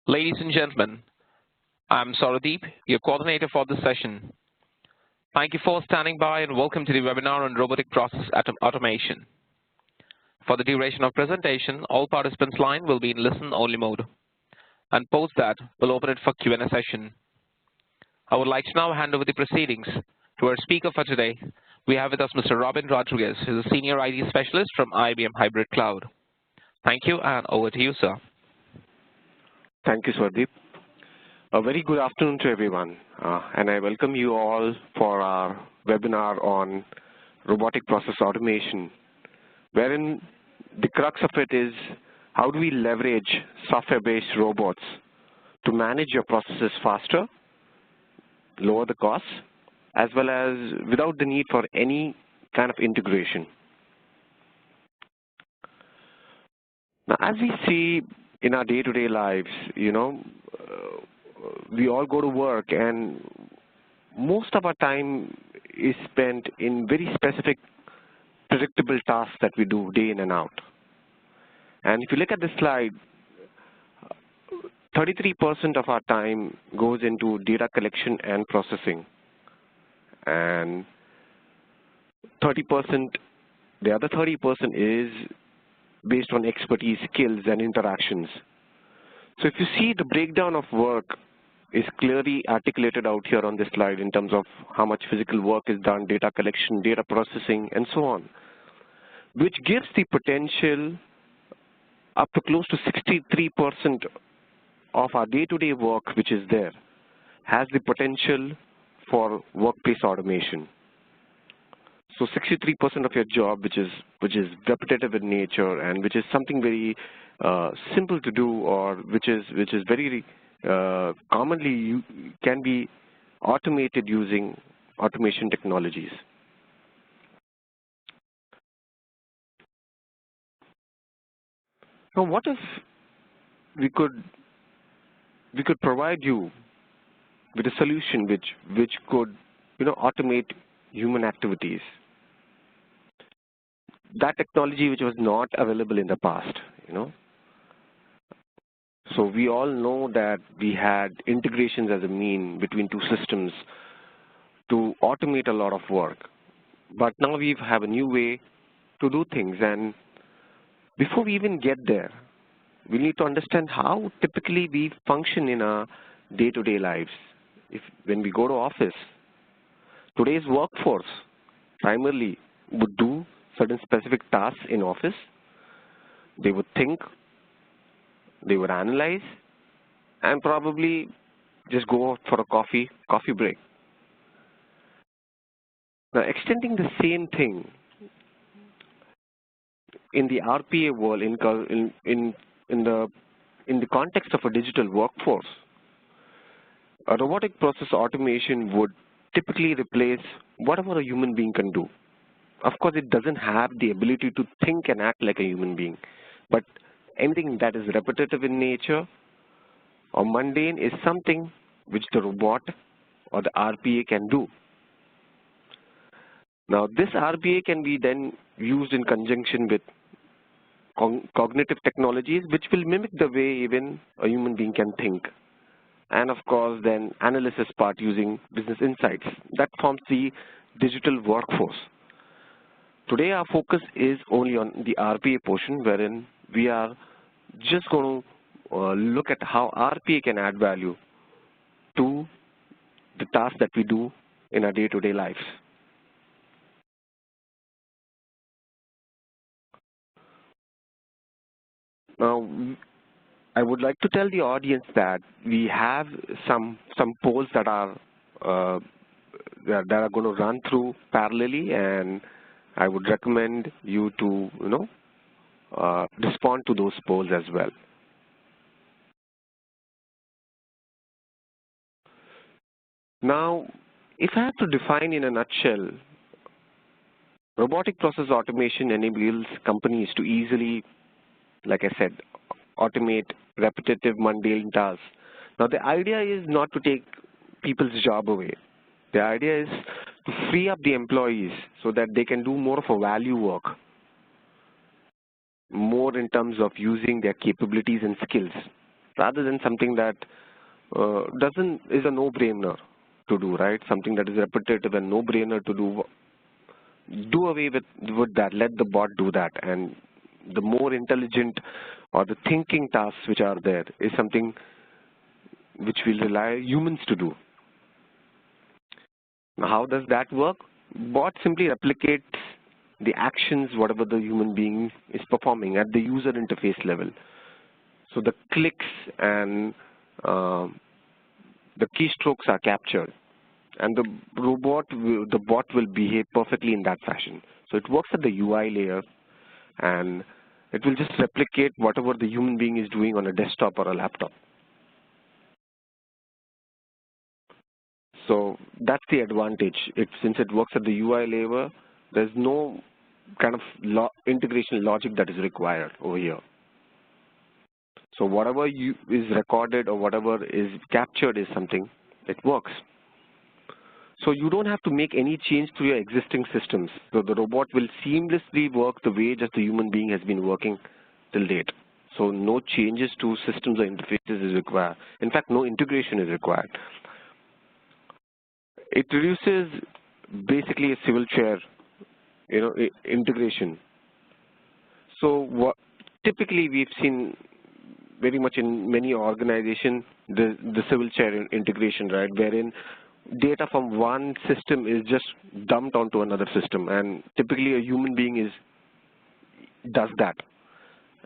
Ladies and gentlemen, I'm Sauradeep, your coordinator for this session. Thank you for standing by and welcome to the webinar on robotic process automation. For the duration of presentation, all participants' line will be in listen-only mode. And post that, we'll open it for Q&A session. I would like to now hand over the proceedings to our speaker for today. We have with us Mr. Robin Rodriguez, who is a Senior IT Specialist from IBM Hybrid Cloud. Thank you, and over to you, sir. Thank you, Swardeep. A very good afternoon to everyone, and I welcome you all for our webinar on robotic process automation, wherein the crux of it is how do we leverage software-based robots to manage your processes faster, lower the costs, as well as without the need for any kind of integration. Now, as we see in our day-to-day lives, we all go to work and most of our time is spent in very specific, predictable tasks that we do day in and out. And if you look at this slide, 33% of our time goes into data collection and processing. And 30%, the other 30% is based on expertise, skills, and interactions. So if you see the breakdown of work is clearly articulated out here on this slide in terms of how much physical work is done, data collection, data processing, and so on, which gives the potential up to close to 63% of our day-to-day work which is there has the potential for workplace automation. So 63% of your job, which is repetitive in nature and which is something very simple to do, or which is very commonly can be automated using automation technologies. Now, what if we could provide you with a solution which could automate human activities? That technology which was not available in the past, So we all know that we had integrations as a mean between two systems to automate a lot of work. But now we have a new way to do things. And before we even get there, we need to understand how typically we function in our day-to-day lives. When we go to office, today's workforce primarily would do certain specific tasks in office. They would think, they would analyze, and probably just go out for a coffee break. Now, extending the same thing in the RPA world, in the context of a digital workforce, a robotic process automation would typically replace whatever a human being can do. Of course, it doesn't have the ability to think and act like a human being, but anything that is repetitive in nature or mundane is something which the robot or the RPA can do. Now, this RPA can be then used in conjunction with cognitive technologies, which will mimic the way even a human being can think. And of course, then analysis part using business insights. That forms the digital workforce. Today, our focus is only on the RPA portion, wherein we are just going to look at how RPA can add value to the tasks that we do in our day-to-day lives. Now, I would like to tell the audience that we have some polls that are going to run through parallelly, and I would recommend you to respond to those polls as well. Now, if I have to define in a nutshell, robotic process automation enables companies to easily, like I said, automate repetitive, mundane tasks. Now, the idea is not to take people's job away. The idea is to free up the employees so that they can do more of a value work, more in terms of using their capabilities and skills. rather than something that is a no-brainer to do, right? Something that is repetitive and no-brainer to do. Do away with that. Let the bot do that. And the more intelligent or the thinking tasks which are there is something which will rely humans to do. Now, how does that work? Bot simply replicates the actions whatever the human being is performing at the user interface level. So the clicks and the keystrokes are captured, and the bot will behave perfectly in that fashion. So it works at the UI layer, and it will just replicate whatever the human being is doing on a desktop or a laptop. So that's the advantage. Since it works at the UI layer, there's no kind of integration logic that is required over here. So whatever is recorded or whatever is captured is something, it works. So you don't have to make any change to your existing systems. So the robot will seamlessly work the way just the human being has been working till date. So no changes to systems or interfaces is required. In fact, no integration is required. It reduces basically a civil chair, integration. So typically we've seen very much in many organizations the civil chair integration, right, wherein data from one system is just dumped onto another system, and typically a human being does that.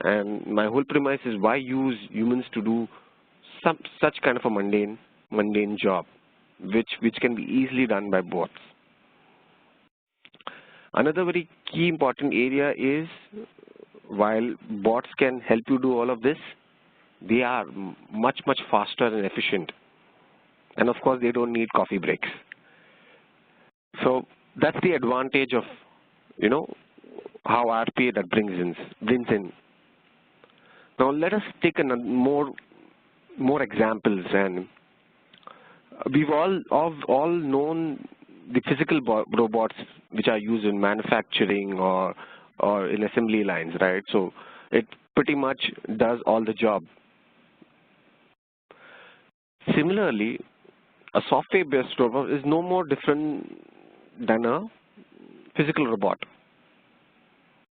And my whole premise is, why use humans to do such kind of a mundane job, which can be easily done by bots. Another very key important area is, while bots can help you do all of this, they are much faster and efficient. And of course, they don't need coffee breaks. So that's the advantage of, how RPA that brings in. Now let us take more examples, and we've all known the physical robots which are used in manufacturing or in assembly lines, right? So it pretty much does all the job. Similarly, a software-based robot is no more different than a physical robot.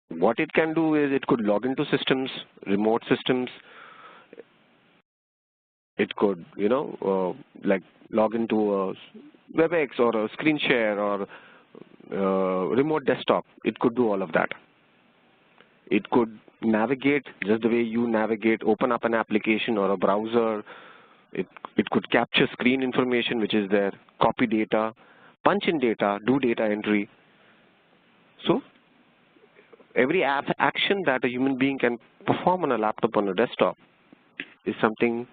What it can do is it could log into systems, remote systems. It could, like log into a WebEx or a screen share or remote desktop. It could do all of that. It could navigate just the way you navigate, open up an application or a browser. It could capture screen information which is there, copy data, punch in data, do data entry. So every action that a human being can perform on a laptop, on a desktop, is something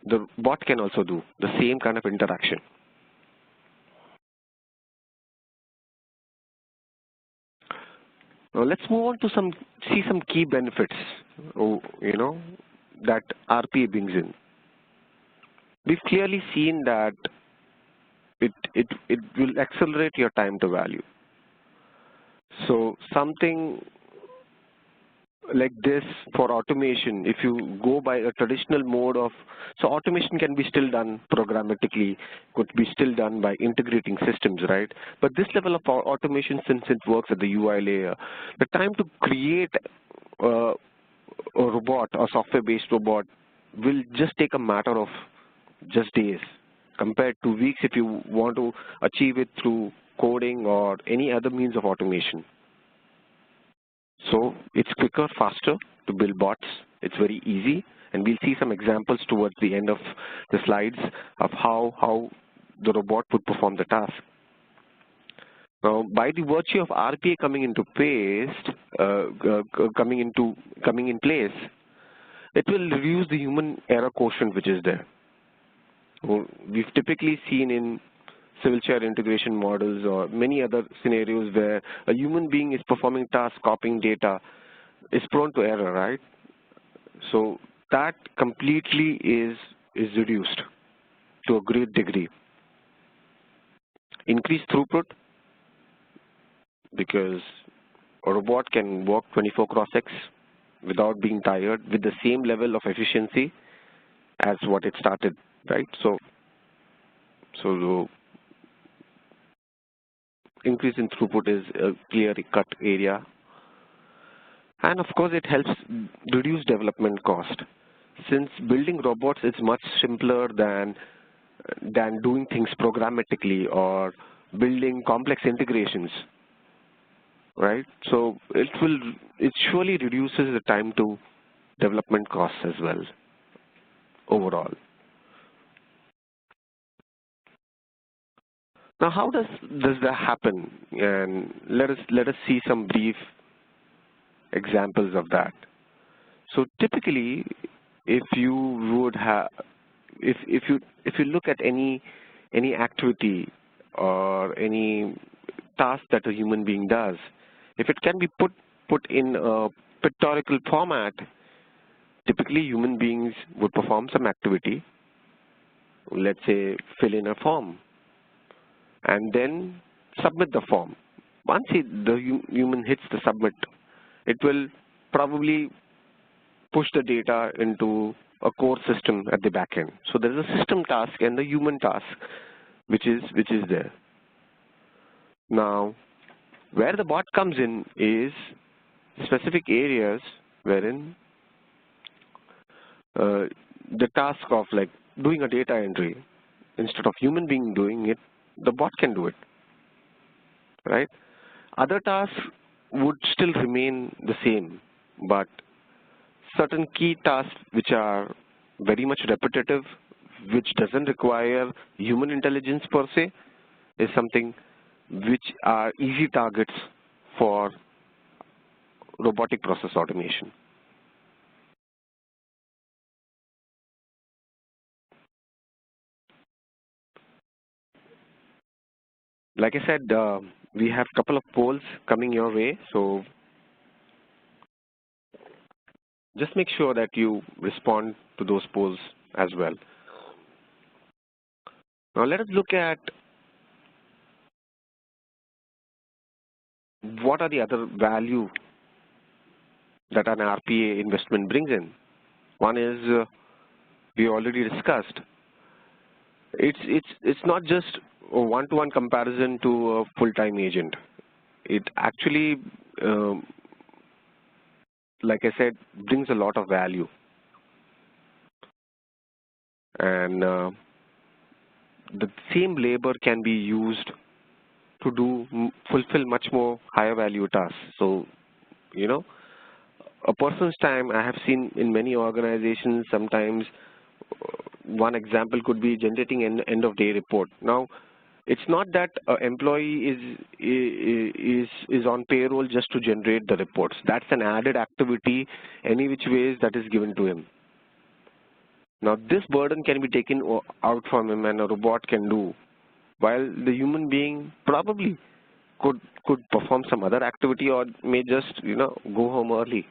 the bot can also do, the same kind of interaction. Now let's move on to see some key benefits, that RPA brings in. We've clearly seen that it will accelerate your time to value. So something like this for automation, if you go by a traditional mode of, so automation can be still done programmatically, could be still done by integrating systems, right? But this level of automation, since it works at the UI layer, the time to create a robot, a software-based robot, will just take a matter of just days, compared to weeks if you want to achieve it through coding or any other means of automation. So it's quicker, faster to build bots. It's very easy, and we'll see some examples towards the end of the slides of how the robot would perform the task. Now, by the virtue of RPA coming in place, it will reduce the human error quotient which is there. We've typically seen in civil chair integration models or many other scenarios where a human being is performing tasks, copying data, is prone to error, right? So that completely is reduced to a great degree. Increased throughput, because a robot can work 24x6, without being tired with the same level of efficiency as what it started, right? So the increase in throughput is a clear cut area. And of course, it helps reduce development cost. Since building robots is much simpler than doing things programmatically or building complex integrations, right? So it surely reduces the time to development costs as well overall. Now, how does that happen? And let us see some brief examples of that. So typically, if you would have, if you look at any activity or any task that a human being does, if it can be put in a pictorial format, typically human beings would perform some activity, let's say fill in a form, and then submit the form. Once the human hits the submit, it will probably push the data into a core system at the back end. So there is a system task and the human task, which is there. Now, where the bot comes in is specific areas wherein the task of like doing a data entry, instead of human being doing it, the bot can do it, right? Other tasks would still remain the same, but certain key tasks which are very much repetitive, which doesn't require human intelligence per se, is something which are easy targets for robotic process automation. Like I said, we have a couple of polls coming your way, so just make sure that you respond to those polls as well. Now let us look at what are the other value that an RPA investment brings in. One is we already discussed. It's not just a one-to-one comparison to a full-time agent. It actually, like I said, brings a lot of value, and the same labor can be used to fulfill much more higher value tasks. So, you know, a person's time, I have seen in many organizations, sometimes one example could be generating an end of day report. Now, it's not that an employee is on payroll just to generate the reports. That's an added activity, any which ways that is given to him. Now, this burden can be taken out from him and a robot can do, while the human being probably could perform some other activity or may just, go home early,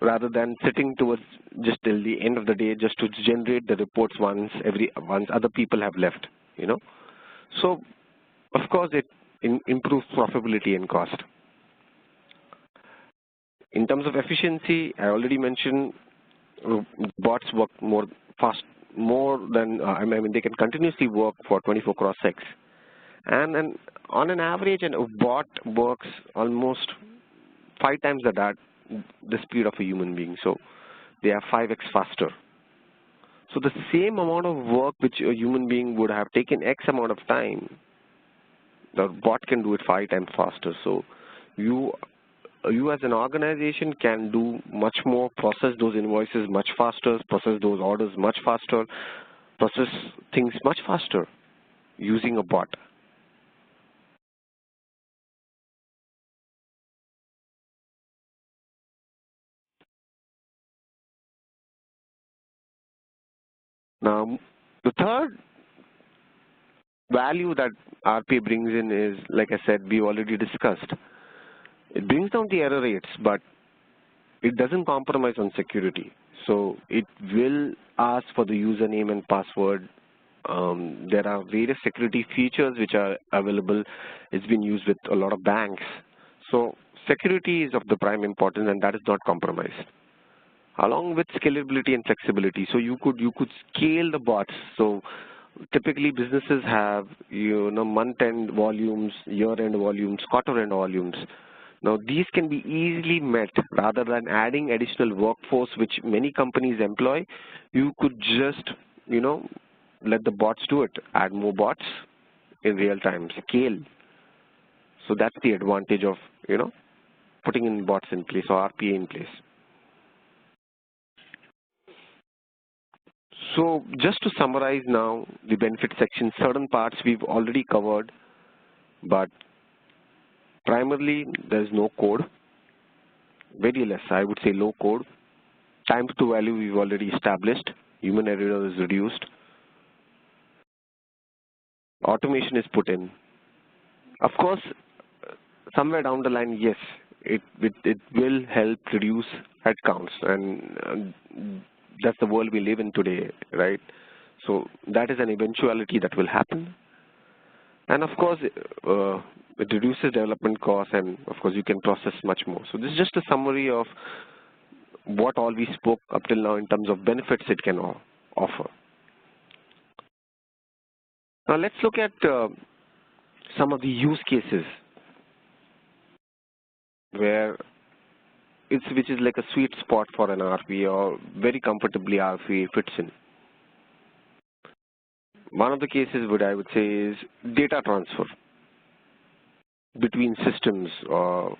rather than sitting towards just till the end of the day just to generate the reports once other people have left, So, of course, it improves profitability and cost. In terms of efficiency, I already mentioned bots work more than, they can continuously work for 24x6. And then on an average, a bot works almost 5 times the speed of a human being. So they are 5x faster. So the same amount of work which a human being would have taken X amount of time, the bot can do it 5 times faster. So you as an organization can do much more, process those invoices much faster, process those orders much faster, process things much faster using a bot. Now, the third value that RPA brings in is, like I said, we already discussed. It brings down the error rates, but it doesn't compromise on security. So it will ask for the username and password. There are various security features which are available. It's been used with a lot of banks. So security is of the prime importance, and that is not compromised. Along with scalability and flexibility, so you could scale the bots. So typically businesses have month-end volumes, year-end volumes, quarter-end volumes. Now these can be easily met rather than adding additional workforce which many companies employ. You could just let the bots do it. Add more bots in real time, scale. So that's the advantage of putting in bots in place or RPA in place. So just to summarize now the benefit section, certain parts we've already covered, but primarily there's no code, very less, I would say low code. Time to value we've already established, human error is reduced. Automation is put in. Of course, somewhere down the line, yes, it will help reduce headcounts, and that's the world we live in today, right? So that is an eventuality that will happen. And of course, it reduces development costs, and of course you can process much more. So this is just a summary of what all we spoke up till now in terms of benefits it can offer. Now let's look at some of the use cases which is like a sweet spot for an RPA, or very comfortably RPA fits in. One of the cases I would say is data transfer between systems, or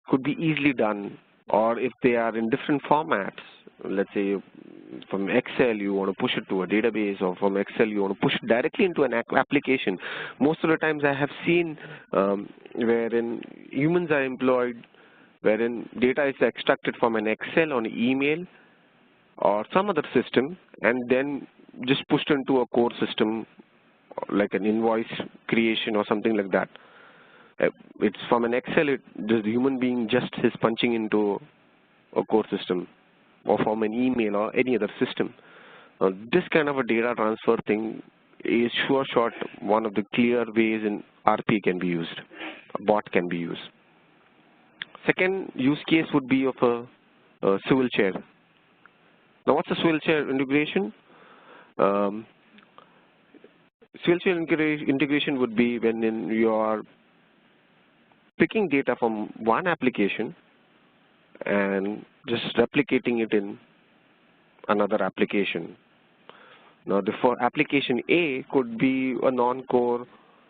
could be easily done, or if they are in different formats, let's say from Excel you want to push it to a database, or from Excel you want to push it directly into an application. Most of the times I have seen wherein humans are employed, wherein data is extracted from an Excel on email or some other system, and then just pushed into a core system like an invoice creation or something like that. It's from an Excel, the human being just is punching into a core system, or from an email or any other system. This kind of a data transfer thing is short one of the clear ways in RPA can be used, a bot can be used. Second use case would be of a civil chair. Now what's a civil chair integration? Civil chair integration would be when you are picking data from one application and just replicating it in another application. Now for application A could be a non-core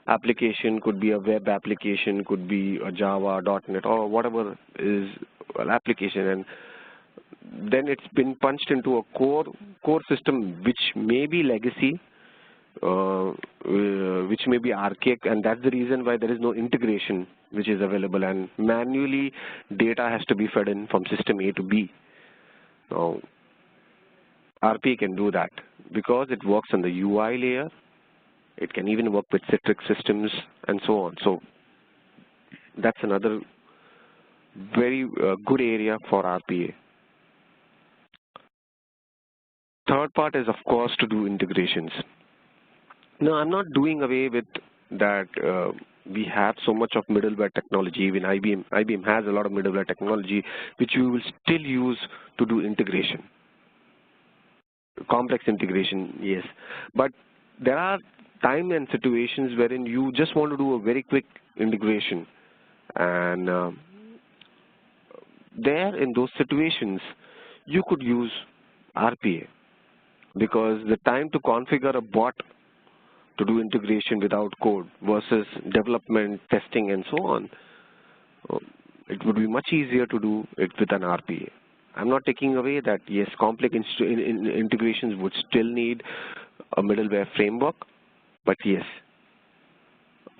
application, could be a web application, could be a Java, .NET, or whatever is an application, and then it's been punched into a core system which may be legacy, which may be archaic, and that's the reason why there is no integration which is available, and manually data has to be fed in from system A to B. Now RPA can do that because it works on the UI layer. It can even work with Citrix systems and so on. So that's another very good area for RPA. Third part is, of course, to do integrations. Now, I'm not doing away with that. We have so much of middleware technology. Even IBM has a lot of middleware technology which we will still use to do integration. Complex integration, yes. But there are time and situations wherein you just want to do a very quick integration. And there, in those situations, you could use RPA, because the time to configure a bot to do integration without code versus development, testing, and so on, it would be much easier to do it with an RPA. I'm not taking away that, yes, complex integrations would still need a middleware framework, but yes,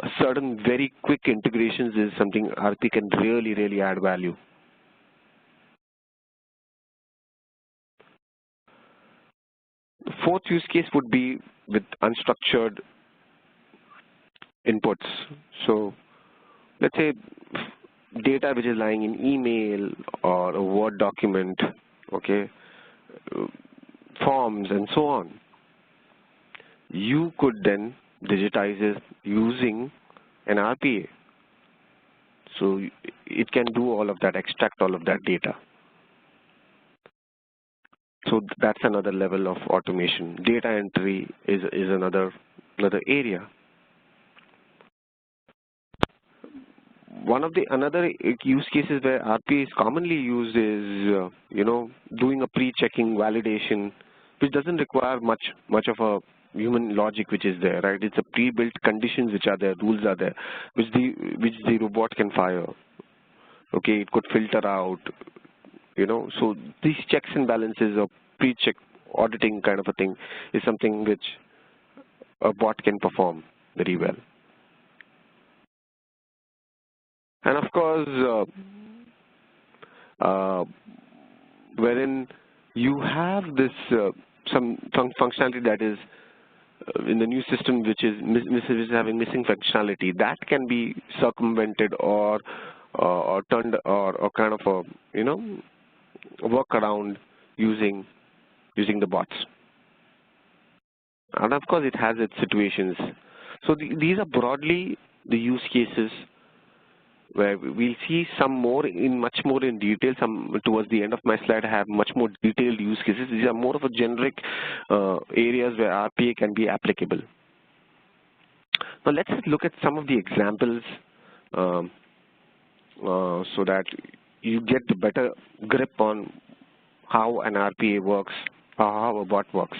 a certain very quick integrations is something RPA can really add value. The fourth use case would be with unstructured inputs. So let's say data which is lying in email or a Word document, okay, forms and so on. You could then digitize it using an RPA. So it can do all of that, extract all of that data. So that's another level of automation. Data entry is another area. One of the another use cases where RPA is commonly used is doing a pre-checking validation, which doesn't require much of a human logic which is there, right? It's a pre-built conditions which are there, rules are there, which the robot can fire. Okay, it could filter out, so these checks and balances of pre-check auditing kind of a thing is something which a bot can perform very well. And of course, wherein you have this some functionality that is in the new system which is having missing functionality, that can be circumvented or turned or kind of a workaround using the bots. And of course, it has its situations. So these are broadly the use cases where we'll see some much more in detail. Some towards the end of my slide I have much more detailed use cases. These are more of a generic areas where RPA can be applicable. Now let's look at some of the examples so that you get the better grip on how an RPA works, or how a bot works.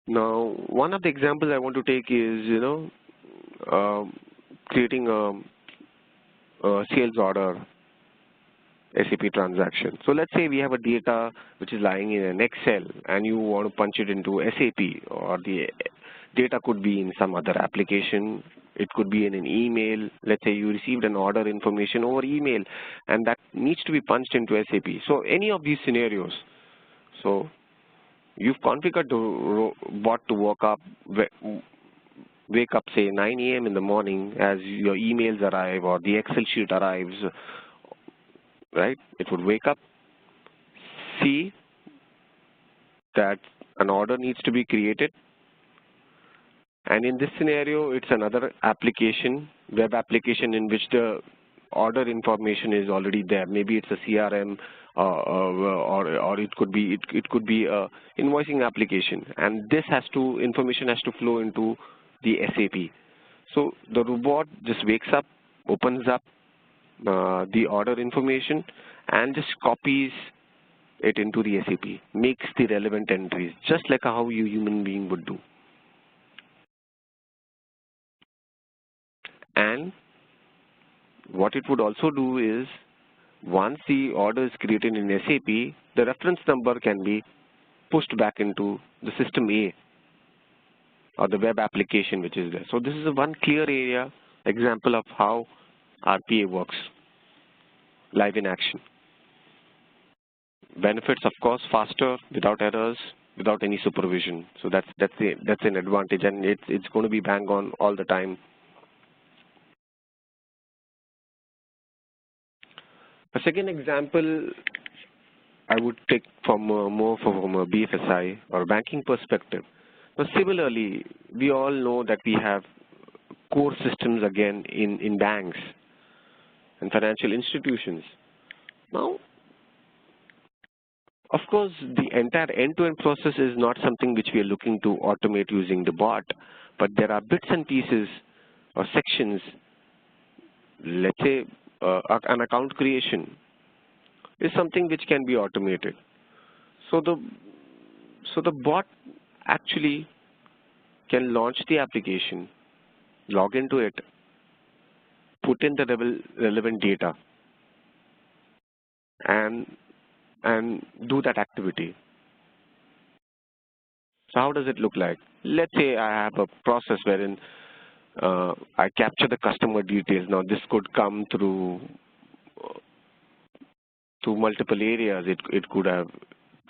Now, one of the examples I want to take is, creating a sales order SAP transaction. So let's say we have a data which is lying in an Excel and you want to punch it into SAP, or the data could be in some other application. It could be in an email. Let's say you received an order information over email and that needs to be punched into SAP. So any of these scenarios. So you've configured the bot to wake up say 9 a.m. in the morning as your emails arrive or the Excel sheet arrives, right? It would wake up, see that an order needs to be created, and in this scenario it's another application, web application, in which the order information is already there. Maybe it's a CRM or it could be a invoicing application, and this information has to flow into the SAP. So the robot just wakes up, opens up the order information and just copies it into the SAP, makes the relevant entries, just like how you human being would do. And what it would also do is, once the order is created in SAP, the reference number can be pushed back into the system A or the web application which is there. So this is a one clear area example of how RPA works live in action. Benefits, of course, faster, without errors, without any supervision. So that's an advantage, and it's going to be bang on all the time. A second example I would take from more from a BFSI or banking perspective. Now, similarly, we all know that we have core systems again in banks and financial institutions. Now, of course, the entire end-to-end process is not something which we are looking to automate using the bot, but there are bits and pieces or sections. Let's say an account creation is something which can be automated. So the bot actually can launch the application, log into it, put in the relevant data, and do that activity. So how does it look like? Let's say I have a process wherein I capture the customer details. Now this could come through multiple areas. It could have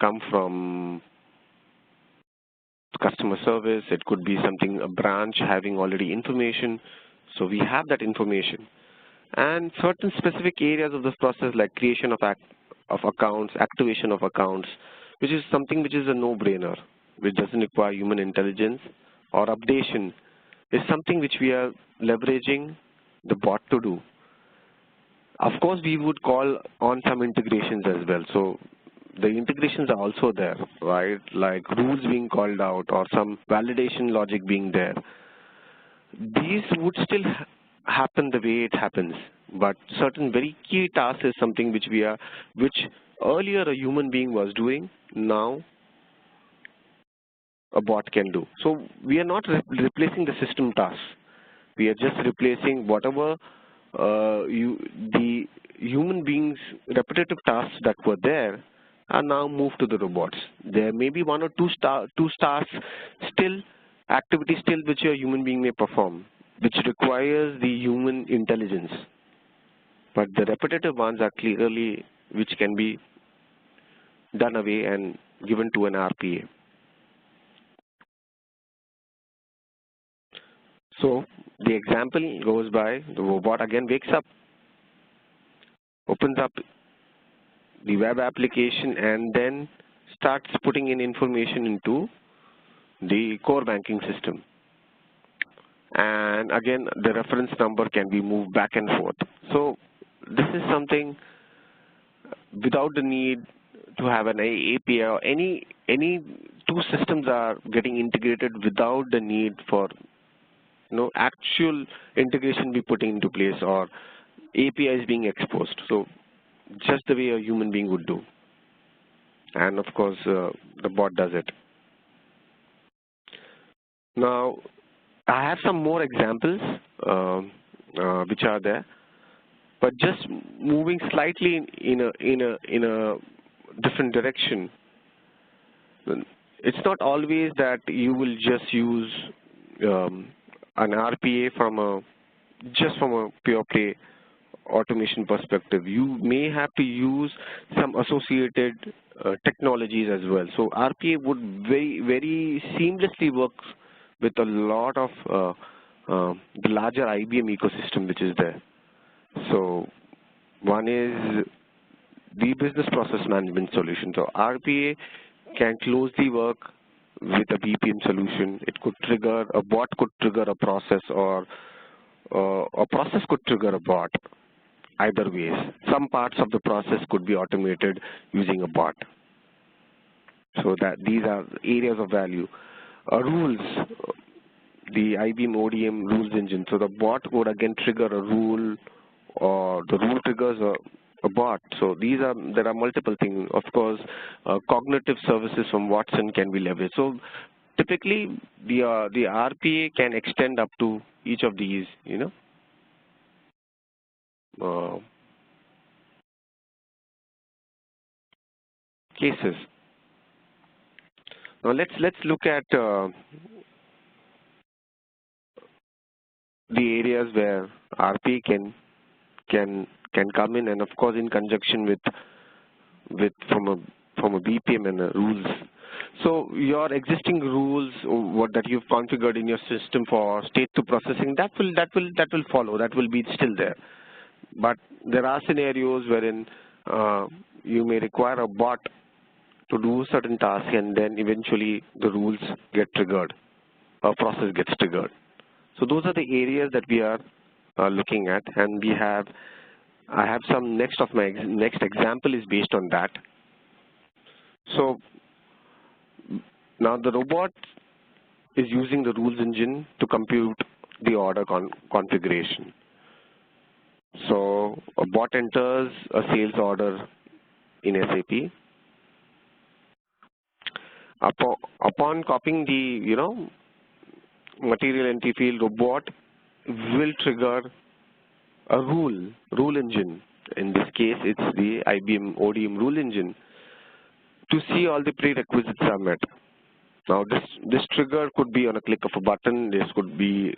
come from customer service. It could be something, a branch having already information. So we have that information. And certain specific areas of this process, like creation of accounts, activation of accounts, which is something which is a no-brainer, which doesn't require human intelligence, or updation, is something which we are leveraging the bot to do. Of course, we would call on some integrations as well. So the integrations are also there, right? Like rules being called out or some validation logic being there. These would still happen the way it happens, but certain very key tasks is something which earlier a human being was doing, now a bot can do. So we are not replacing the system tasks. We are just replacing whatever the human beings' repetitive tasks that were there are now moved to the robots. There may be one or two tasks still, activities still which a human being may perform, which requires the human intelligence. But the repetitive ones are clearly which can be done away and given to an RPA. So the example goes by, the robot again wakes up, opens up the web application and then starts putting in information into the core banking system. And again, the reference number can be moved back and forth. So this is something without the need to have an API or any two systems are getting integrated without the need for actual integration be put into place or APIs being exposed. So just the way a human being would do. And of course, the bot does it. Now, I have some more examples which are there, but just moving slightly in a different direction. It's not always that you will just use an RPA just from a pure play automation perspective. You may have to use some associated technologies as well. So RPA would very seamlessly work with a lot of the larger IBM ecosystem which is there. So one is the business process management solution. So RPA can closely work with a BPM solution. It could trigger, a bot could trigger a process or a process could trigger a bot. Either ways, some parts of the process could be automated using a bot. So that these are areas of value. Rules, the IBM ODM rules engine. So the bot would again trigger a rule, or the rule triggers a bot. So there are multiple things. Of course, cognitive services from Watson can be leveraged. So typically, the RPA can extend up to each of these, cases. Now let's look at the areas where RPA can come in, and of course in conjunction with from a BPM and rules. So your existing rules, what that you've configured in your system for state to processing, that will follow. That will be still there. But there are scenarios wherein you may require a bot to do certain tasks, and then eventually the rules get triggered, a process gets triggered. So those are the areas that we are looking at, and I have some next example is based on that. So now the robot is using the rules engine to compute the order configuration. So a bot enters a sales order in SAP. Upon copying the material entry field, robot will trigger a rule engine. In this case, it's the IBM ODM rule engine to see all the prerequisites are met. Now this trigger could be on a click of a button. This could be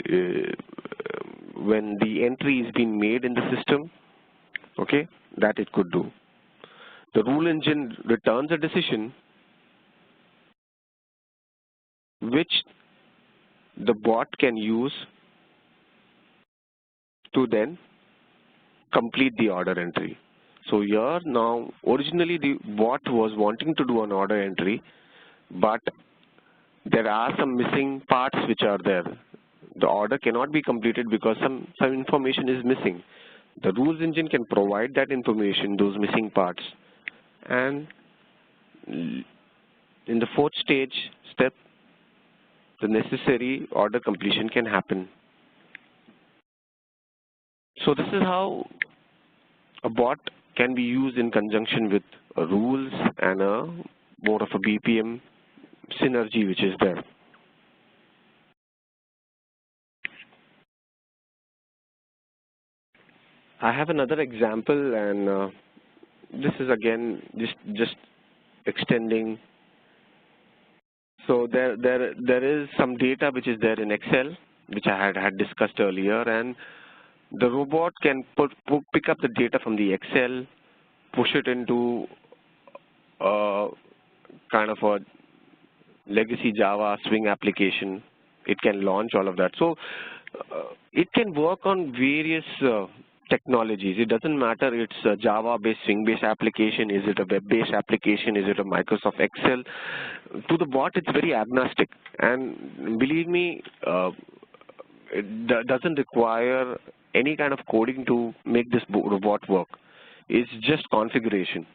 when the entry is being made in the system, okay, that it could do. The rule engine returns a decision which the bot can use to then complete the order entry. So here now, originally the bot was wanting to do an order entry, but there are some missing parts which are there. The order cannot be completed because some information is missing. The rules engine can provide that information, those missing parts, and in the fourth step, the necessary order completion can happen. So this is how a bot can be used in conjunction with rules and more of a BPM synergy which is there. I have another example, and this is again just extending. So there is some data which is there in Excel, which I had discussed earlier, and the robot can pick up the data from the Excel, push it into kind of a legacy Java swing application. It can launch all of that. So it can work on various technologies. It doesn't matter it's a Java-based, swing-based application, is it a web-based application, is it a Microsoft Excel. To the bot, it's very agnostic. And believe me, it doesn't require any kind of coding to make this robot work. It's just configuration.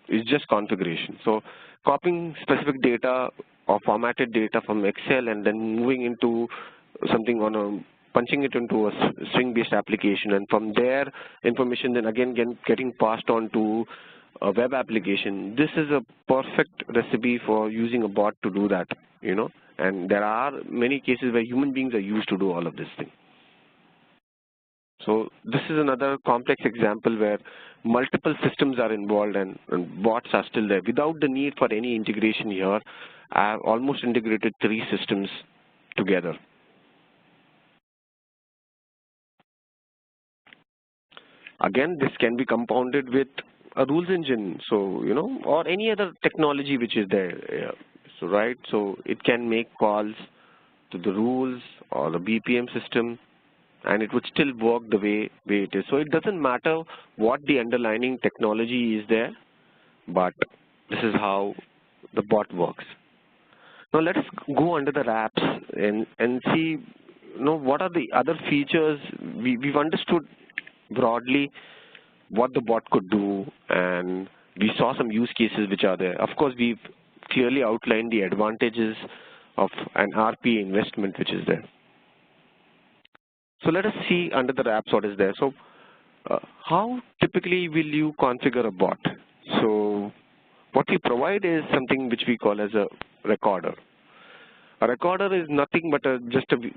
It's just configuration. So copying specific data or formatted data from Excel and then moving into something on a punching it into a string-based application, and from there information then again getting passed on to a web application. This is a perfect recipe for using a bot to do that, you know. And there are many cases where human beings are used to do all of this thing. So this is another complex example where multiple systems are involved and bots are still there. Without the need for any integration here, I have almost integrated 3 systems together. Again, this can be compounded with a rules engine, so, you know, or any other technology which is there. So, right, so it can make calls to the rules or the BPM system, and it would still work the way it is. So it doesn't matter what the underlying technology is there, but this is how the bot works. Now let us go under the wraps and see, you know, what are the other features. We've understood broadly what the bot could do, and we saw some use cases which are there. Of course, we've clearly outlined the advantages of an RPA investment which is there. So let us see under the wraps what is there. So how typically will you configure a bot? So what we provide is something which we call as a recorder. A recorder is nothing but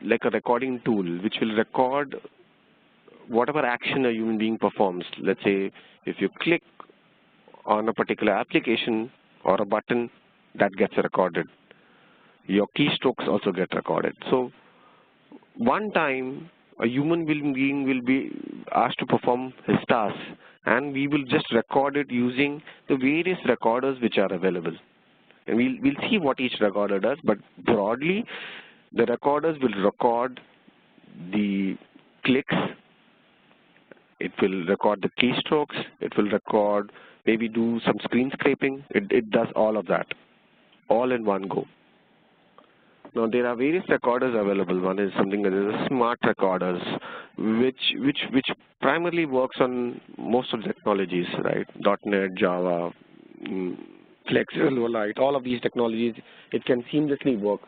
like a recording tool which will record whatever action a human being performs. Let's say if you click on a particular application or a button, that gets recorded. Your keystrokes also get recorded. So one time a human being will be asked to perform his task, and we will just record it using the various recorders which are available. And we'll see what each recorder does, but broadly the recorders will record the clicks, it will record the keystrokes, it will record, maybe do some screen scraping. It does all of that, all in one go. Now there are various recorders available. One is something that is smart recorders, which primarily works on most of the technologies, right? .NET, Java, Flex, Silverlight, all of these technologies, it can seamlessly work.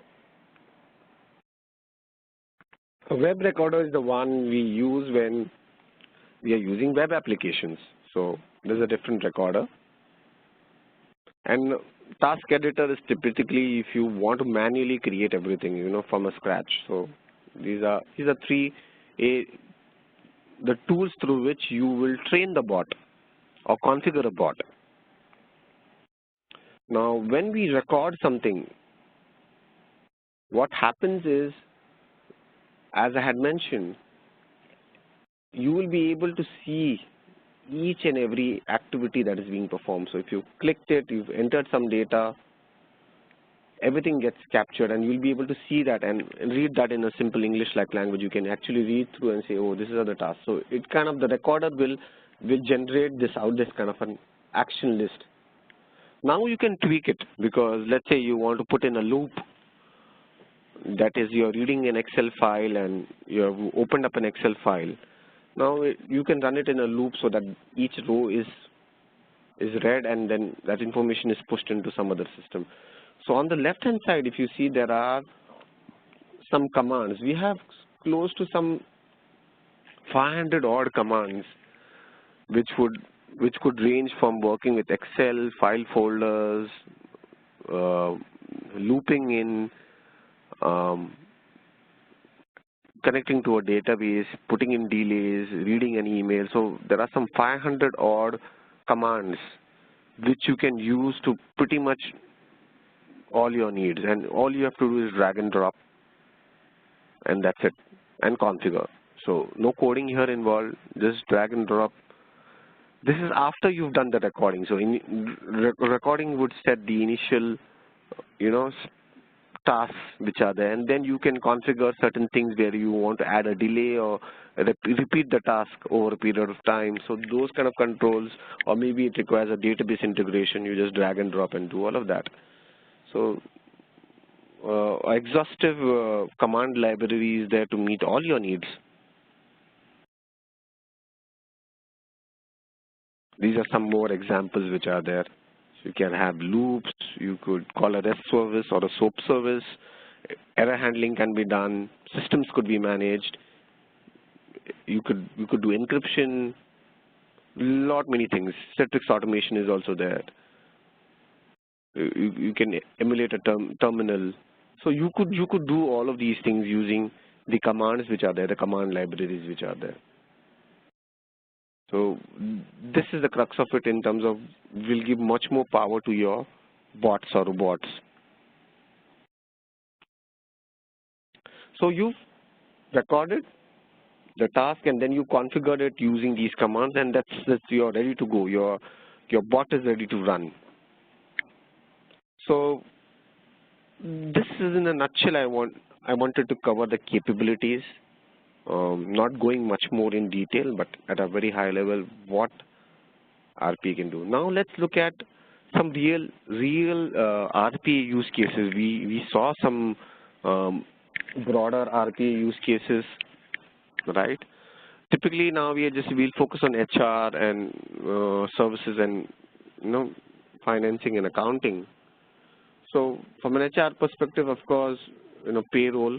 A web recorder is the one we use when we are using web applications. So there's a different recorder. And task editor is typically if you want to manually create everything, you know, from a scratch. So these are 3 the tools through which you will train the bot or configure a bot. Now when we record something, what happens is, as I had mentioned, you will be able to see each and every activity that is being performed. So if you clicked it, you've entered some data, everything gets captured, and you'll be able to see that and read that in a simple English-like language. You can actually read through and say, oh, this is the task. So it kind of, the recorder will generate this kind of an action list. Now you can tweak it, because let's say you want to put in a loop. That is, you're reading an Excel file and you have opened up an Excel file. Now you can run it in a loop so that each row is read, and then that information is pushed into some other system. So on the left hand side, if you see, there are some commands. We have close to some 500 odd commands which could range from working with Excel, file folders, looping in, connecting to a database, putting in delays, reading an email. So there are some 500 odd commands which you can use to pretty much all your needs, and all you have to do is drag and drop, and that's it, and configure. So no coding here involved, just drag and drop. This is after you've done the recording. So recording would set the initial, tasks which are there, and then you can configure certain things where you want to add a delay or repeat the task over a period of time. So those kind of controls, or maybe it requires a database integration, you just drag and drop and do all of that. So exhaustive command library is there to meet all your needs. These are some more examples which are there. So you can have loops, you could call a REST service or a SOAP service, error handling can be done, systems could be managed, you could do encryption, many things. Citrix automation is also there. You can emulate a terminal. So you could do all of these things using the commands which are there, the command libraries which are there. So this is the crux of it, in terms of will give much more power to your bots or robots. So you've recorded the task and then you configured it using these commands, and that's you're ready to go. Your bot is ready to run. So this is in a nutshell. I wanted to cover the capabilities, not going much more in detail, but at a very high level what RPA can do. Now let's look at some real RPA use cases. We saw some broader RPA use cases, right? Typically now we'll focus on HR and services and financing and accounting. So from an HR perspective, of course, payroll,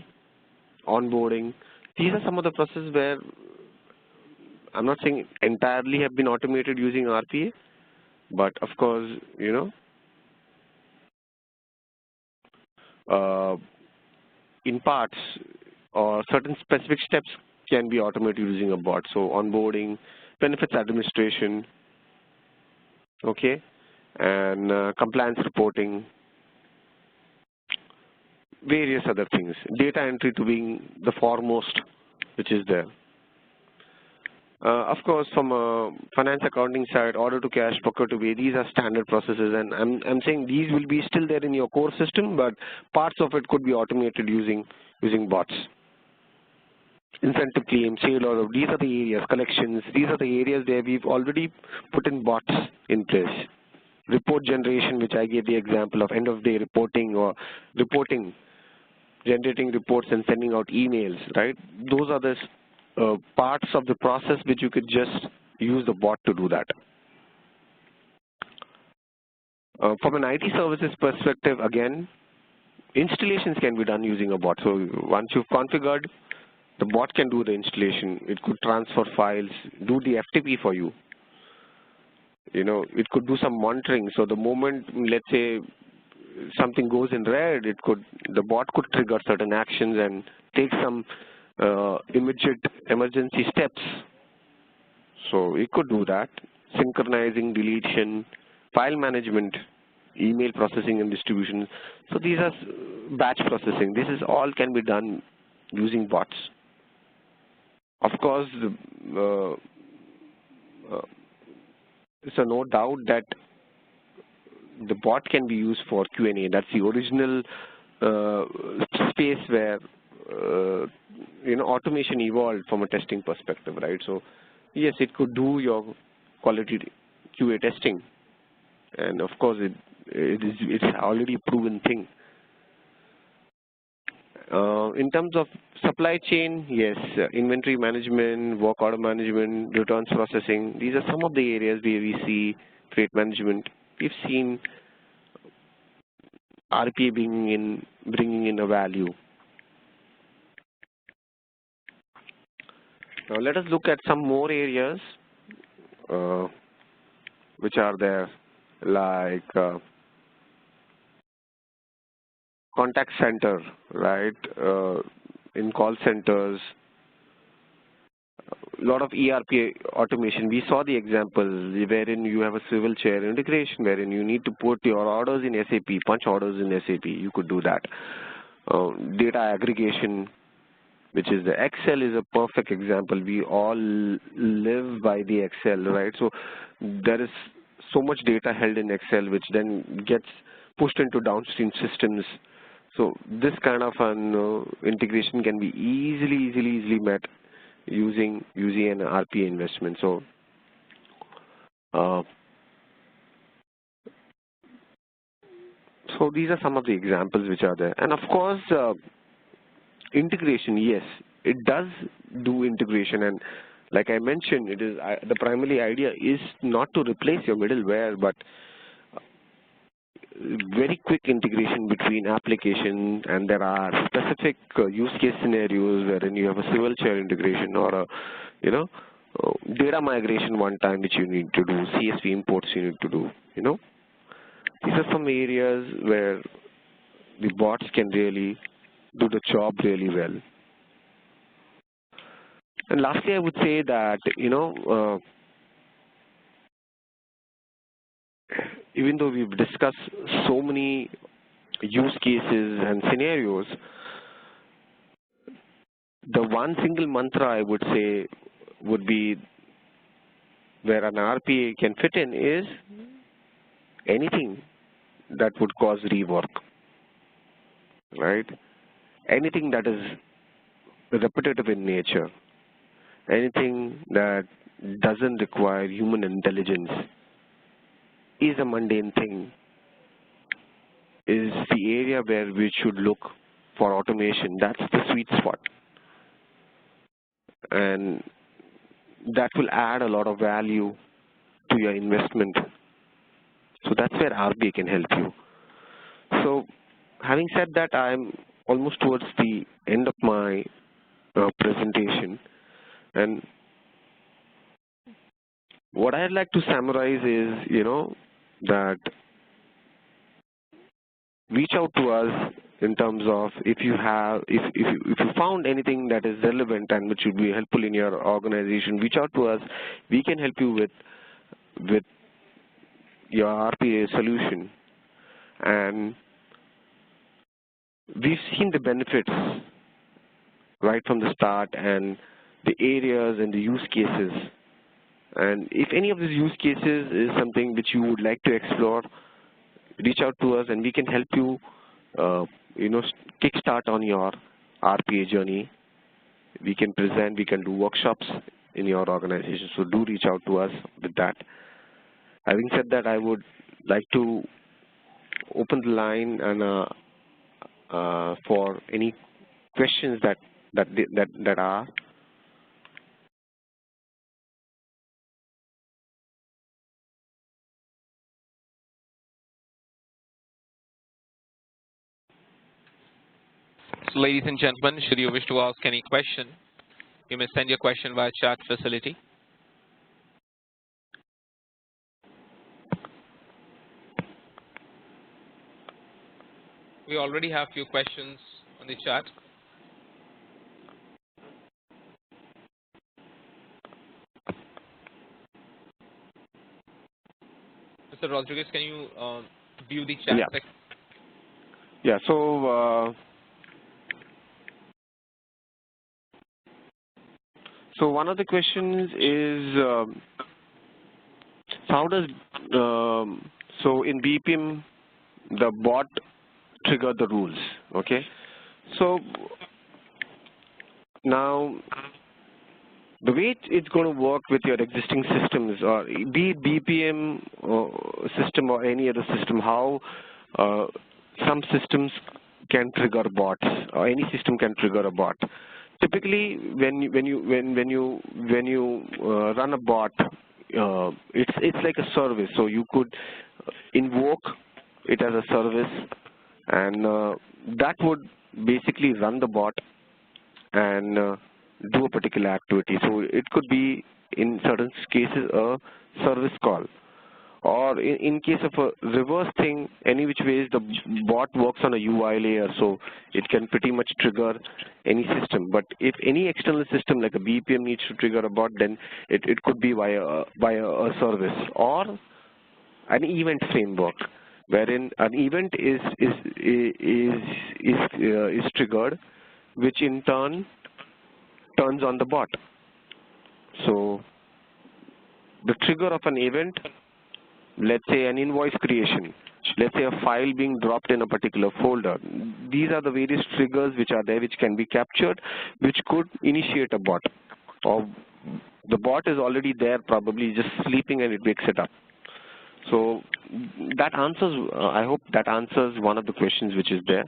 onboarding, these are some of the processes where I'm not saying entirely have been automated using RPA, but of course, in parts or certain specific steps can be automated using a bot. So onboarding, benefits administration, okay, and compliance reporting, various other things. Data entry to being the foremost, which is there. Of course, from a finance accounting side, order to cash, procure to pay, these are standard processes, and I'm saying these will be still there in your core system, but parts of it could be automated using bots. Incentive claim, sale order, these are the areas, collections, these are the areas where we've already put in bots in place. Report generation, which I gave the example of end of day reporting or reporting, generating reports and sending out emails, right? Those are the parts of the process which you could just use the bot to do that. From an IT services perspective, again, installations can be done using a bot. So once you've configured, the bot can do the installation. It could transfer files, do the FTP for you. It could do some monitoring. So the moment, let's say, something goes in red, the bot could trigger certain actions and take some immediate emergency steps. So it could do that. Synchronizing, deletion, file management, email processing and distribution. So these are batch processing. This is all can be done using bots. Of course, it's no doubt that the bot can be used for Q&A. That's the original space where automation evolved from a testing perspective, right? So yes, it could do your quality QA testing, and of course it's already a proven thing. In terms of supply chain, yes, inventory management, work order management, returns processing, these are some of the areas where we see freight management. We've seen RPA bringing in a value. Now let us look at some more areas which are there, like contact center, right? In call centers, a lot of ERP automation. We saw the example wherein you have a swivel chair integration, wherein you need to put your orders in SAP, punch orders in SAP. You could do that. Data aggregation, which is the Excel, is a perfect example. We all live by the Excel, right? So there is so much data held in Excel, which then gets pushed into downstream systems. So this kind of an integration can be easily met using an RPA investment. So so these are some of the examples which are there. And of course, integration, yes, it does do integration, and like I mentioned, it is the primary idea is not to replace your middleware, but very quick integration between applications, and there are specific use case scenarios wherein you have a swivel chair integration or a data migration one time which you need to do, CSV imports you need to do. These are some areas where the bots can really do the job really well. And lastly, I would say that even though we've discussed so many use cases and scenarios, the one single mantra I would say would be where an RPA can fit in is anything that would cause rework, right? Anything that is repetitive in nature, anything that doesn't require human intelligence is a mundane thing, is the area where we should look for automation. That's the sweet spot. And that will add a lot of value to your investment. So that's where RPA can help you. So having said that, I'm almost towards the end of my presentation. And what I'd like to summarize is, that reach out to us in terms of if you found anything that is relevant and which would be helpful in your organization, reach out to us. We can help you with your RPA solution. And we've seen the benefits right from the start and the areas and the use cases. And if any of these use cases is something which you would like to explore, reach out to us and we can help you, kickstart on your RPA journey. We can present, we can do workshops in your organization. So do reach out to us with that. Having said that, I would like to open the line and for any questions that are. So, ladies and gentlemen, should you wish to ask any question, you may send your question via chat facility. We already have few questions on the chat. Mr. Rodriguez, can you view the chat section? Yeah, so one of the questions is, how does, so in BPM, the bot trigger the rules, okay? So now, the way it's going to work with your existing systems, or be it BPM system or any other system, how some systems can trigger bots, or any system can trigger a bot. Typically, when you run a bot, it's like a service. So you could invoke it as a service, and that would basically run the bot and do a particular activity. So it could be, in certain cases, a service call. Or in case of a reverse thing, any which ways the bot works on a UI layer, so it can pretty much trigger any system. But if any external system like a BPM needs to trigger a bot, then it could be via a service or an event framework, wherein an event is triggered, which in turn turns on the bot. So the trigger of an event, let's say an invoice creation, let's say a file being dropped in a particular folder. These are the various triggers which are there, which can be captured, which could initiate a bot. Or the bot is already there, probably just sleeping, and it wakes it up. So that answers, I hope that answers one of the questions which is there.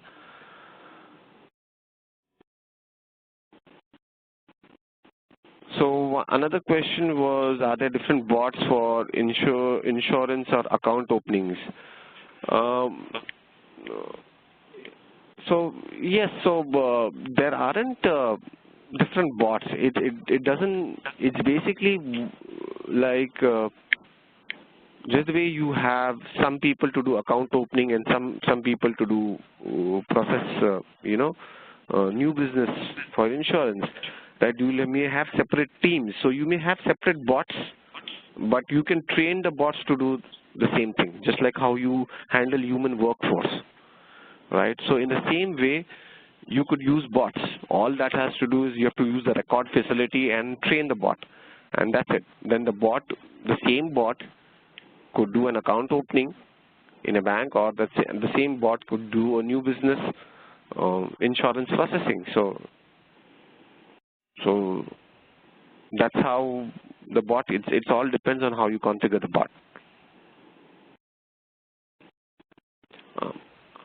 So another question was, are there different bots for insurance or account openings? So yes, so there aren't different bots. It doesn't. It's basically like just the way you have some people to do account opening and some people to do process, new business for insurance. That you may have separate teams, so you may have separate bots, but you can train the bots to do the same thing, just like how you handle human workforce, right? So in the same way, you could use bots. All that has to do is you have to use the record facility and train the bot, and that's it. Then the same bot could do an account opening in a bank, or the same bot could do a new business insurance processing. So that's how the bot, it all depends on how you configure the bot.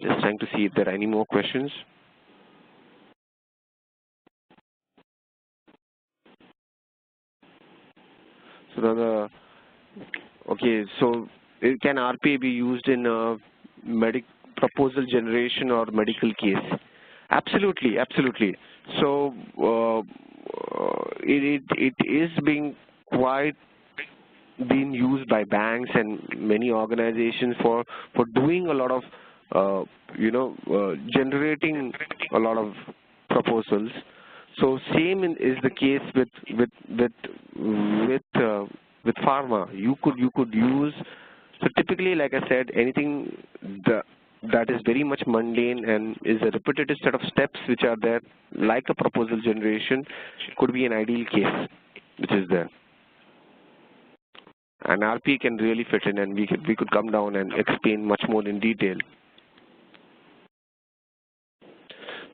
Just trying to see if there are any more questions. So so can RPA be used in a proposal generation or medical case? Absolutely, absolutely. So it is being used by banks and many organizations for doing a lot of generating a lot of proposals. So same is the case with pharma. You could use, so typically, like I said, anything that is very much mundane and is a repetitive set of steps which are there, like a proposal generation, could be an ideal case which is there. And RP can really fit in, and we could come down and explain much more in detail.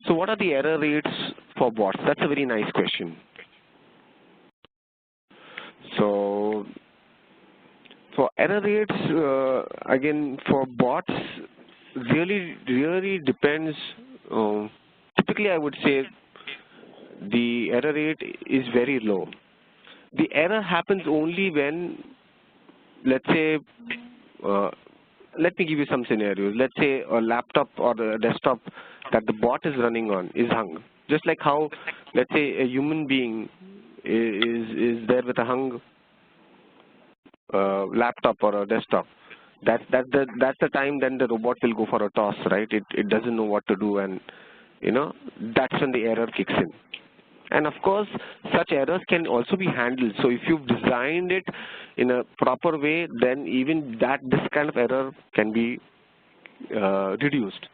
So what are the error rates for bots? That's a very nice question. So for error rates, again, for bots, really depends. Typically, I would say the error rate is very low. The error happens only when, let's say, let me give you some scenarios. Let's say a laptop or a desktop that the bot is running on is hung. Just like how, let's say, a human being is there with a hung laptop or a desktop. That's the time then the robot will go for a toss, right? It doesn't know what to do, and that's when the error kicks in. And of course, such errors can also be handled. So if you've designed it in a proper way, then even this kind of error can be reduced.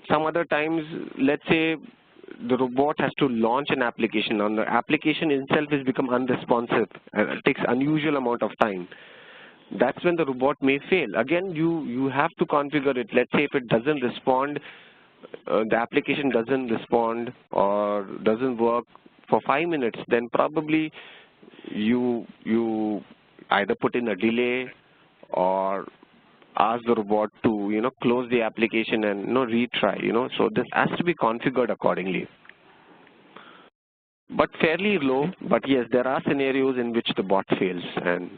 Some other times, let's say the robot has to launch an application, and the application itself has become unresponsive, and it takes unusual amount of time. That's when the robot may fail. Again, you have to configure it. Let's say if it doesn't respond, the application doesn't respond or doesn't work for 5 minutes, then probably you either put in a delay or ask the robot to, close the application and, retry, So this has to be configured accordingly. But fairly low, but yes, there are scenarios in which the bot fails. And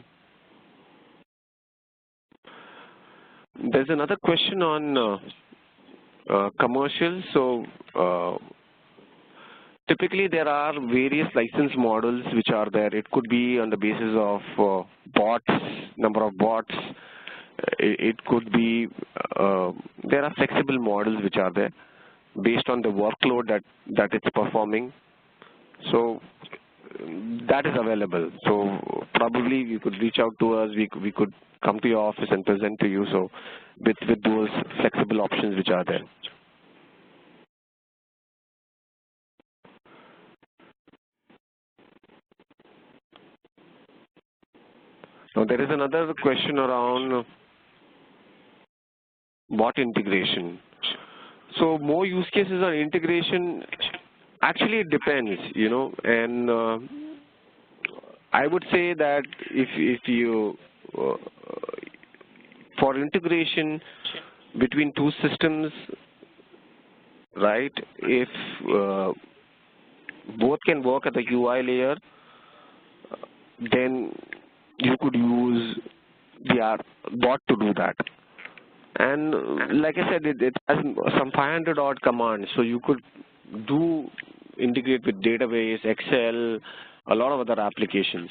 there's another question on commercial. So typically there are various license models which are there. It could be on the basis of bots, number of bots. It could be, there are flexible models which are there based on the workload that it's performing. So that is available. So probably you could reach out to us. We could come to your office and present to you. So with those flexible options which are there. Now there is another question around bot integration. So more use cases on integration. Actually, it depends, and I would say that if you for integration between two systems, right? If both can work at the UI layer, then you could use the bot to do that. And like I said, it has some 500 odd commands, so you could integrate with database, Excel, a lot of other applications.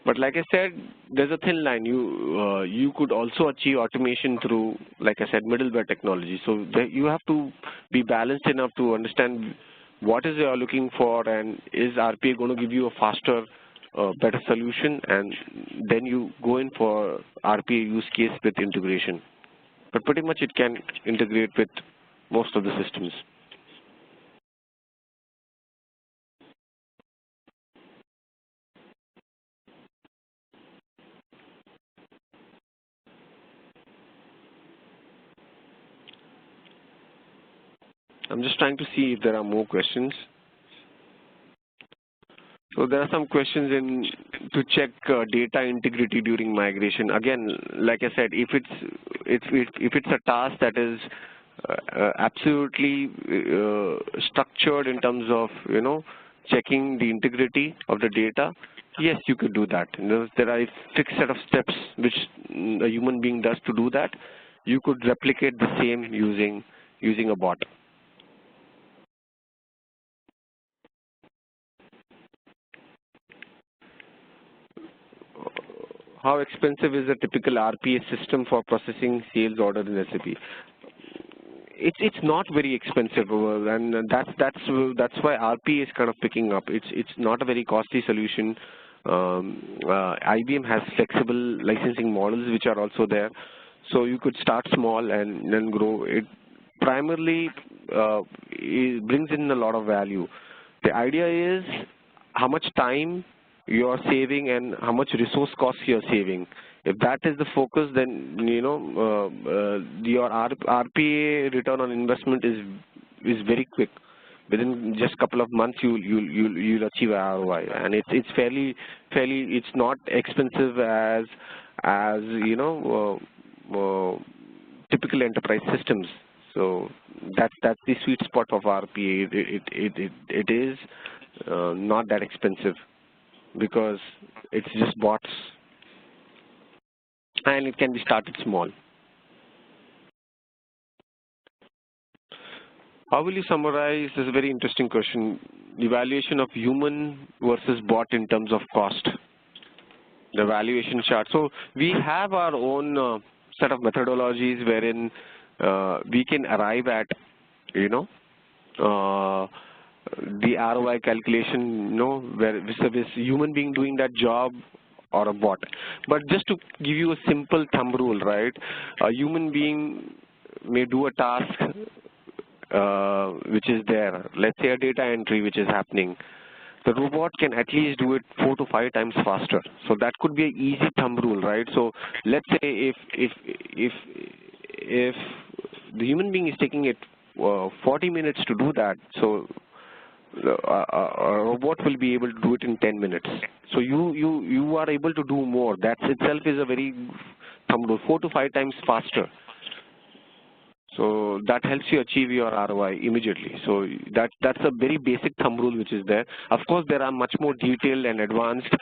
But like I said, there's a thin line. You could also achieve automation through, like I said, middleware technology. So you have to be balanced enough to understand what is you're looking for, and is RPA going to give you a faster, better solution, and then you go in for RPA use case with integration. But pretty much it can integrate with most of the systems. I'm just trying to see if there are more questions. So there are some questions to check data integrity during migration. Again, like I said, if it's a task that is absolutely structured in terms of checking the integrity of the data, yes, you could do that. There are a fixed set of steps which a human being does to do that. You could replicate the same using a bot. How expensive is a typical RPA system for processing sales order in SAP? It's not very expensive, and that's why RPA is kind of picking up. It's not a very costly solution. IBM has flexible licensing models which are also there, so you could start small and then grow. It primarily it brings in a lot of value. The idea is how much time you are saving and how much resource costs you are saving. If that is the focus, then your RPA return on investment is very quick. Within just a couple of months, you'll achieve ROI, and it's fairly it's not expensive as typical enterprise systems. So that's the sweet spot of RPA. It is not that expensive because it's just bots, and it can be started small. How will you summarize, this is a very interesting question, the evaluation of human versus bot in terms of cost, the valuation chart. So we have our own set of methodologies wherein we can arrive at, the ROI calculation, where this human being doing that job or a bot. But just to give you a simple thumb rule, right? A human being may do a task which is there. Let's say a data entry which is happening. The robot can at least do it 4 to 5 times faster. So that could be an easy thumb rule, right? So let's say if the human being is taking it 40 minutes to do that, so a robot will be able to do it in 10 minutes. So you are able to do more. That itself is a very thumb rule, 4 to 5 times faster. So that helps you achieve your ROI immediately. So that's a very basic thumb rule which is there. Of course, there are much more detailed and advanced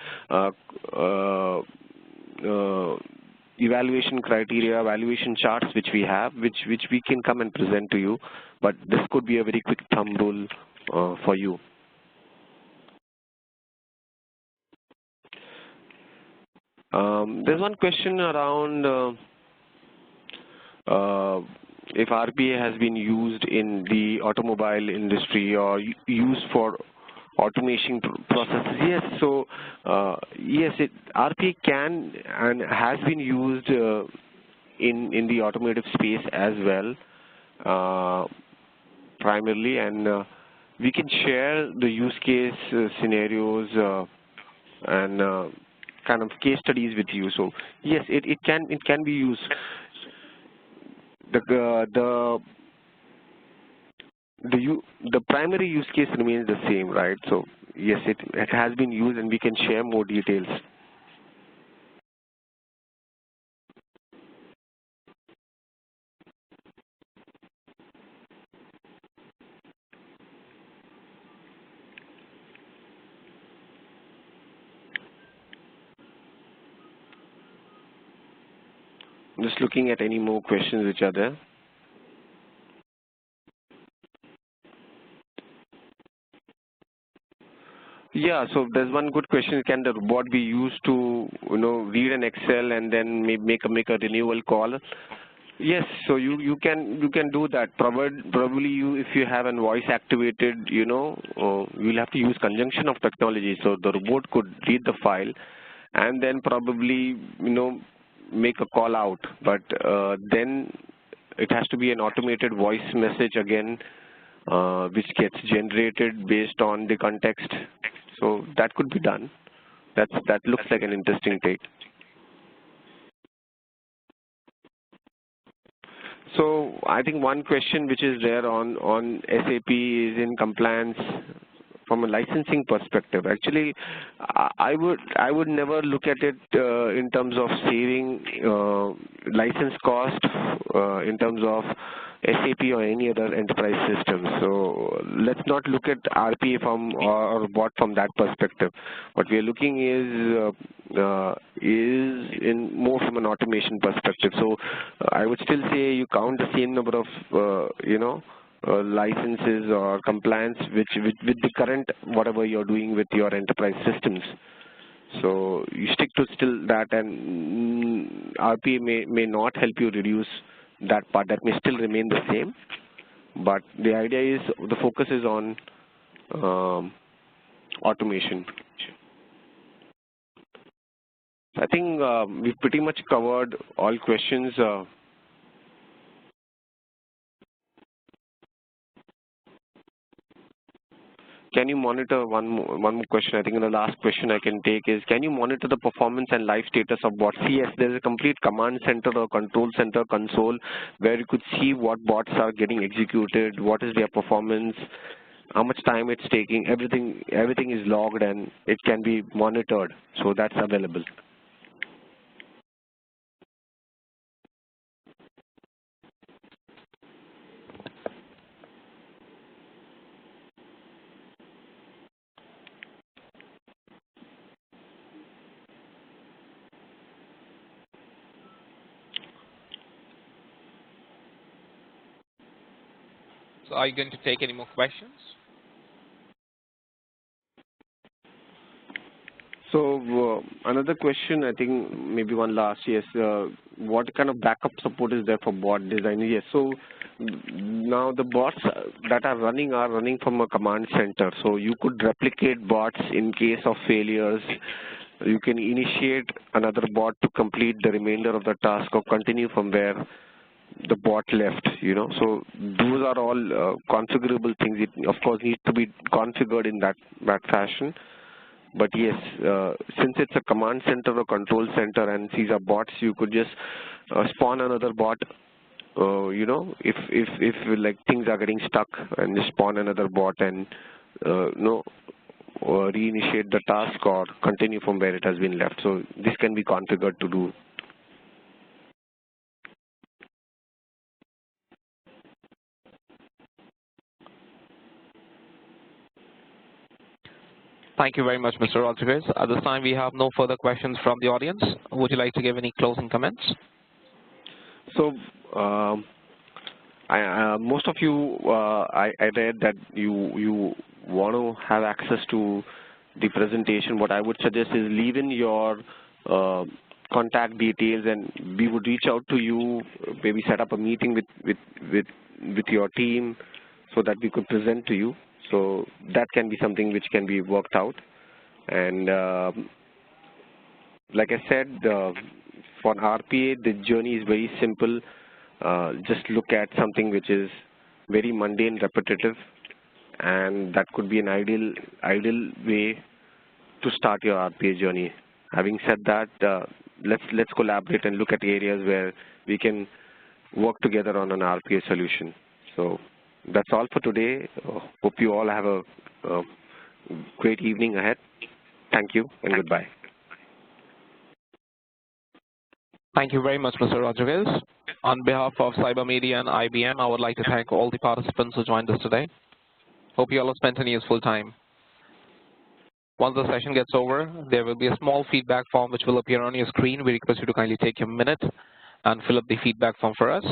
evaluation criteria, evaluation charts which we have, which we can come and present to you. But this could be a very quick thumb rule for you. There's one question around if RPA has been used in the automobile industry or used for automation processes. Yes, so yes, RPA can and has been used in the automotive space as well, primarily, and we can share the use case scenarios and kind of case studies with you. So yes, it can be used. The primary use case remains the same, right? So yes, it has been used, and we can share more details. I'm just looking at any more questions which are there. Yeah, so there's one good question. Can the robot be used to, read an Excel and then make a renewal call? Yes, so you can do that. Probably if you have a voice activated, you'll have to use conjunction of technology. So the robot could read the file and then probably make a call out. But then it has to be an automated voice message again, which gets generated based on the context. So that could be done. That looks like an interesting take. So I think one question which is there on SAP is in compliance from a licensing perspective. Actually, I would never look at it in terms of saving license cost in terms of SAP or any other enterprise system. So let's not look at RPA or bot from that perspective. What we are looking is in more from an automation perspective. So I would still say you count the same number of licenses or compliance with the current whatever you're doing with your enterprise systems. So you stick to still that, and RPA may not help you reduce that part. That may still remain the same, but the idea is the focus is on automation. I think we've pretty much covered all questions. Can you monitor one more question? I think the last question I can take is, can you monitor the performance and life status of bots? Yes, there's a complete command center or control center console where you could see what bots are getting executed, what is their performance, how much time it's taking. Everything is logged and it can be monitored. So that's available. So are you going to take any more questions? So another question, I think maybe one last, yes, what kind of backup support is there for bot design? Yes, so now the bots that are running from a command center. So you could replicate bots in case of failures. You can initiate another bot to complete the remainder of the task or continue from where the bot left, So those are all configurable things. It, of course, needs to be configured in that fashion. But yes, since it's a command center or control center and these are bots, you could just spawn another bot, if like things are getting stuck, and just spawn another bot and reinitiate the task or continue from where it has been left. So this can be configured to do. Thank you very much, Mr. Rodriguez. At this time, we have no further questions from the audience. Would you like to give any closing comments? So, most of you, I read that you want to have access to the presentation. What I would suggest is leave in your contact details, and we would reach out to you, maybe set up a meeting with your team so that we could present to you. So that can be something which can be worked out. And like I said, for RPA, the journey is very simple. Just look at something which is very mundane, repetitive, and that could be an ideal way to start your RPA journey. Having said that, let's collaborate and look at areas where we can work together on an RPA solution. So that's all for today. Hope you all have a great evening ahead. Thank you and goodbye. Thank you very much, Mr. Rodriguez. On behalf of Cybermedia and IBM, I would like to thank all the participants who joined us today. Hope you all have spent a useful time. Once the session gets over, there will be a small feedback form which will appear on your screen. We request you to kindly take a minute and fill up the feedback form for us.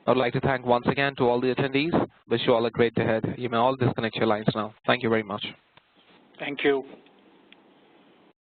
I would like to thank once again to all the attendees. Wish you all a great day ahead. You may all disconnect your lines now. Thank you very much. Thank you.